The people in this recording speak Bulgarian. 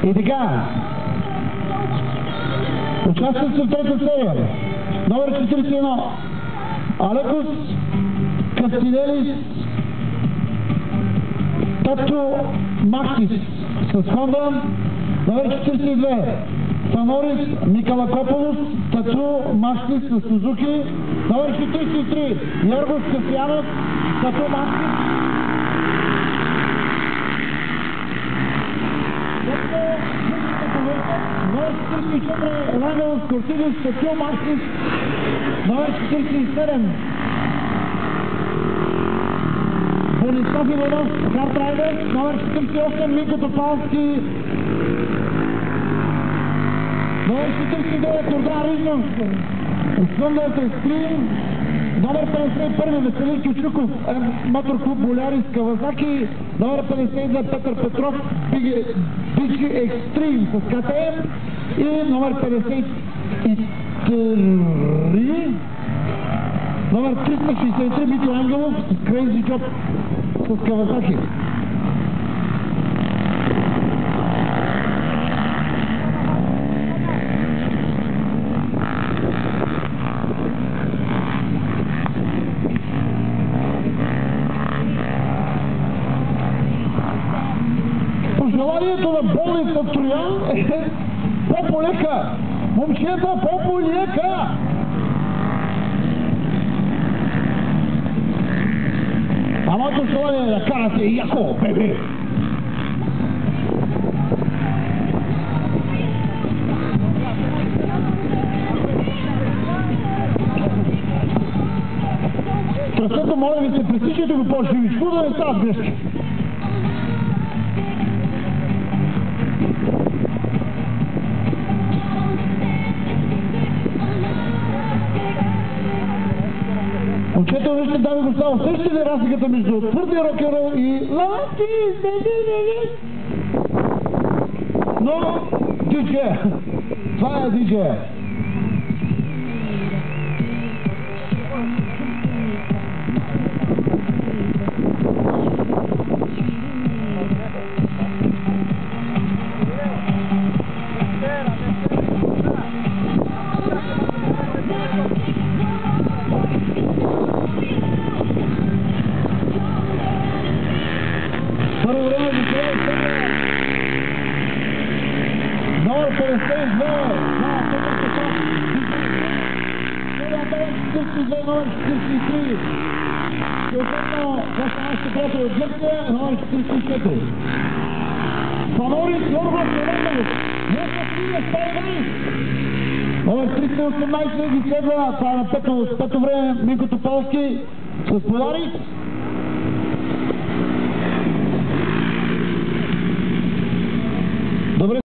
И така, участват в трета серия. Номер 41 Алекос Кастиделис Тато Мактис с Хонда. Номер 42 Фанорис Микалакополос Тато Мактис с Сузуки. Номер 43 Йоргос Касиянов Тато Мактис. Номер 44 Лангелос Кортидис Тато Мактис. Номер 47 Борислав Иванов Хардрайдер. Номер 48 Мико Топалски. Номер 49 Ордан Рижнов Сундърт Екстрим. Номер 51 Веселин Кючуков Моторклуб Болярис Кавазаки. Номер 52 Петър Петров Биг Екстрим с КТМ. И номер 53 номер 363 Митю Ангелов с Крейзи Джоб с Кавазаки. Пожеланието на болница Троян е по-полека. Момчета, по-полека! А моето желание е да карате яко, бебе! Трасето, моля ви се, пресичайте го по-живичко, да не стават грешки. Момчета, вижте, дами и господа, усещате ли разликата между твърдия рок-н-рол и лаванти, но диджея. Това е диджея. Първо време за това изтегля номер 52 на Петър Петров. Номер 42, номер 43. Съответно, това са нашите приятели от Гърция, номер 44. Фанорис Йоргос Касиянов. Номер 318 ги следва, това е на пето време Минко Тополски с Поларис.